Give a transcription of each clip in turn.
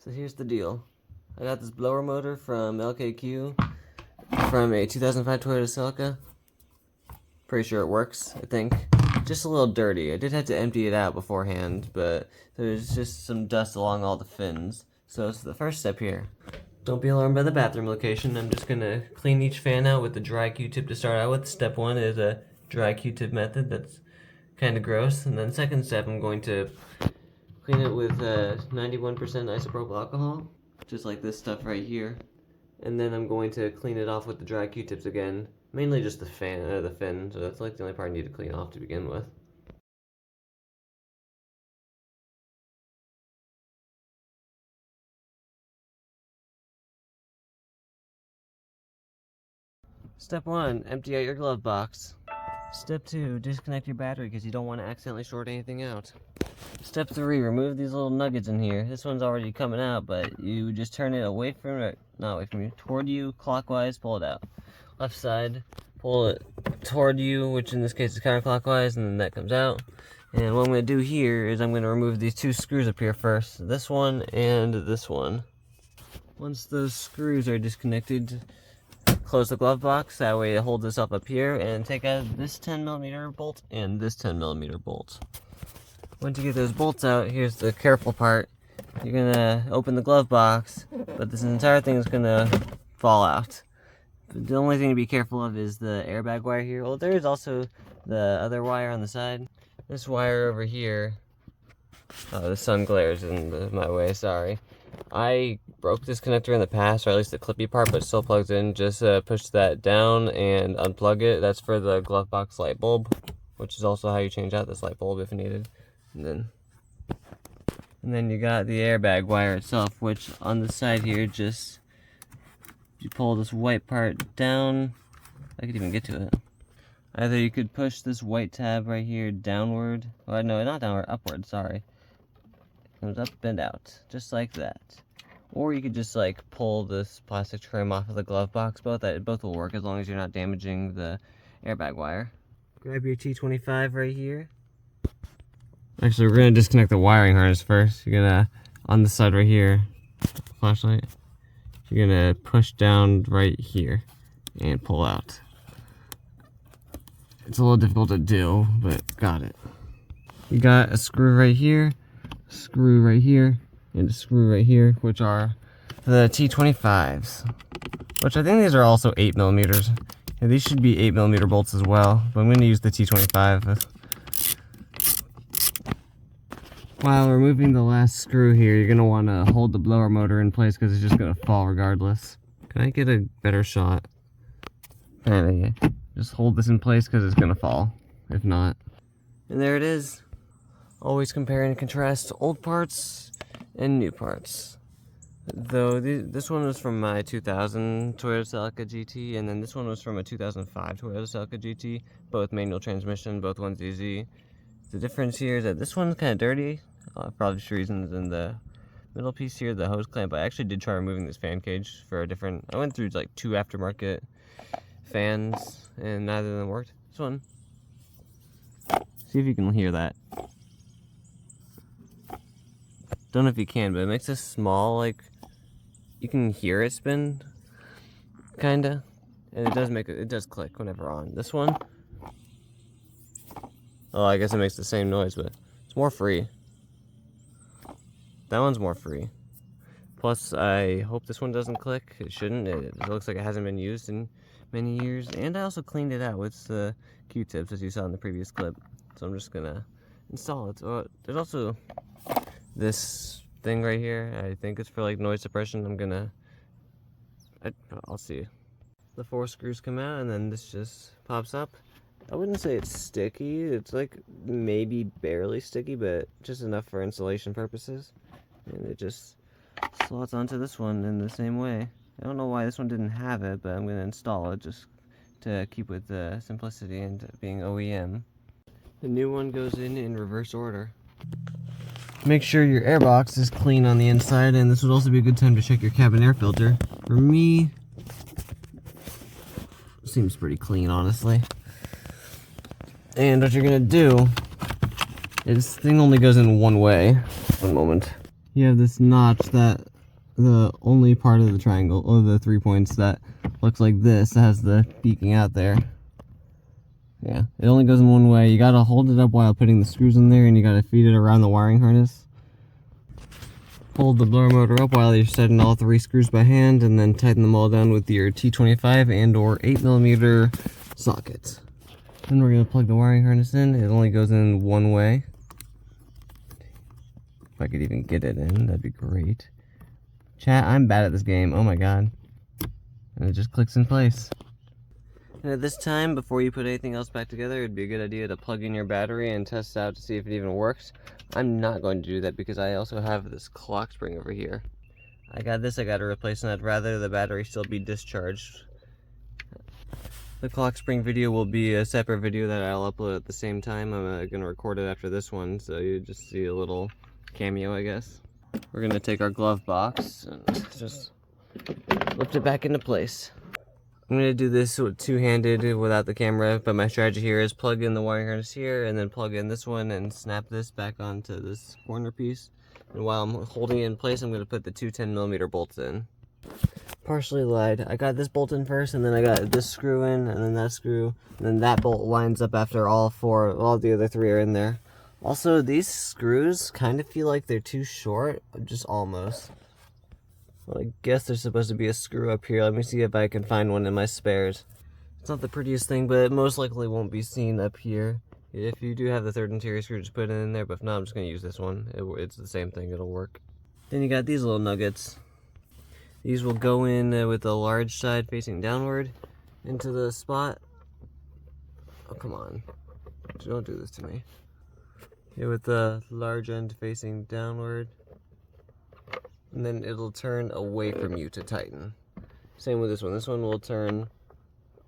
So here's the deal. I got this blower motor from LKQ from a 2005 Toyota Celica. Pretty sure it works, I think. Just a little dirty. I did have to empty it out beforehand, but there's just some dust along all the fins. So it's the first step here. Don't be alarmed by the bathroom location. I'm just going to clean each fan out with the dry Q-tip to start out with. Step one is a dry Q-tip method. That's kind of gross. And then second step, I'm going to clean it with 91% isopropyl alcohol, just like this stuff right here. And then I'm going to clean it off with the dry Q-tips again, mainly just the fin, so that's like the only part I need to clean off to begin with. Step 1, empty out your glove box. Step 2, disconnect your battery because you don't want to accidentally short anything out. Step 3, remove these little nuggets in here. This one's already coming out, but you just turn it away from it, not away from you, toward you, clockwise, pull it out. Left side, pull it toward you, which in this case is counterclockwise, and then that comes out. And what I'm going to do here is I'm going to remove these two screws up here first. This one and this one. Once those screws are disconnected, close the glove box, that way it holds this up here, and take out this 10mm bolt and this 10mm bolt. Once you get those bolts out, here's the careful part. You're going to open the glove box, but this entire thing is going to fall out. The only thing to be careful of is the airbag wire here. Well, there is also the other wire on the side. This wire over here, the sun glares in my way, sorry. I broke this connector in the past, or at least the clippy part, but it still plugs in. Just push that down and unplug it. That's for the glove box light bulb, which is also how you change out this light bulb if needed. And then you got the airbag wire itself, which on the side here, just you pull this white part down. I could even get to it. Either you could push this white tab right here downward. Well, no, not downward, upward, sorry. It comes up and out, just like that. Or you could just like pull this plastic trim off of the glove box. Both will work as long as you're not damaging the airbag wire. Grab your T25 right here. Actually, we're gonna disconnect the wiring harness first. You're gonna, on the side right here, flashlight, you're gonna push down right here and pull out. It's a little difficult to do, but got it. You got a screw right here, and a screw right here, which are the T25s. Which I think these are also 8mm. Yeah, these should be 8mm bolts as well, but I'm gonna use the T25. While removing the last screw here, you're going to want to hold the blower motor in place because it's just going to fall regardless. Can I get a better shot? Just hold this in place because it's going to fall, if not. And there it is. Always compare and contrast old parts and new parts. Though this one was from my 2000 Toyota Celica GT, and then this one was from a 2005 Toyota Celica GT. Both manual transmission, both ones easy. The difference here is that this one's kind of dirty, for obvious reasons, and the middle piece here, the hose clamp. I actually did try removing this fan cage for a different, I went through like 2 aftermarket fans, and neither of them worked. This one, see if you can hear that. Don't know if you can, but it makes a small, like, you can hear it spin, kinda, and it does click whenever on. This one, oh, I guess it makes the same noise, but it's more free. That one's more free. Plus, I hope this one doesn't click. It shouldn't. It looks like it hasn't been used in many years. And I also cleaned it out with the Q-tips, as you saw in the previous clip. So I'm just gonna install it. So, there's also this thing right here. I think it's for like noise suppression. I'll see. The 4 screws come out, and then this just pops up. I wouldn't say it's sticky. It's like maybe barely sticky, but just enough for insulation purposes. And it just slots onto this one in the same way. I don't know why this one didn't have it, but I'm going to install it just to keep with the simplicity and being OEM. The new one goes in reverse order. Make sure your airbox is clean on the inside, and this would also be a good time to check your cabin air filter. For me, it seems pretty clean, honestly. And what you're gonna do is, this thing only goes in one way. One moment. You have this notch that the only part of the triangle, or the 3 points that looks like this, that has the peeking out there. Yeah, it only goes in one way. You gotta hold it up while putting the screws in there, and you gotta feed it around the wiring harness. Hold the blower motor up while you're setting all 3 screws by hand, and then tighten them all down with your T25 and or 8mm sockets. Then we're gonna plug the wiring harness in. It only goes in one way. If I could even get it in, that'd be great. Chat, I'm bad at this game. Oh my god. And it just clicks in place. And at this time, before you put anything else back together, it'd be a good idea to plug in your battery and test out to see if it even works. I'm not going to do that because I also have this clock spring over here. I got this, I got to replace, and I'd rather the battery still be discharged. The clock spring video will be a separate video that I'll upload at the same time. I'm going to record it after this one, so you just see a little cameo, I guess. We're going to take our glove box and just lift it back into place. I'm going to do this two-handed without the camera, but my strategy here is plug in the wiring harness here and then plug in this one and snap this back onto this corner piece. And while I'm holding it in place, I'm going to put the two 10mm bolts in. Partially lied. I got this bolt in first, and then I got this screw in, and then that screw, and then that bolt lines up after all the other 3 are in there. Also, these screws kind of feel like they're too short, just almost. Well, I guess there's supposed to be a screw up here. Let me see if I can find one in my spares. It's not the prettiest thing, but it most likely won't be seen up here. If you do have the 3rd interior screw, just put it in there, but if not, I'm just going to use this one. It's the same thing, it'll work. Then you got these little nuggets. These will go in with the large side facing downward into the spot. Oh, come on. Don't do this to me. Yeah, with the large end facing downward. And then it'll turn away from you to tighten. Same with this one. This one will turn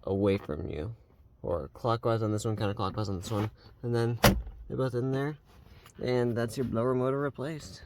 away from you. Or clockwise on this one, counterclockwise on this one. And then they're both in there. And that's your blower motor replaced.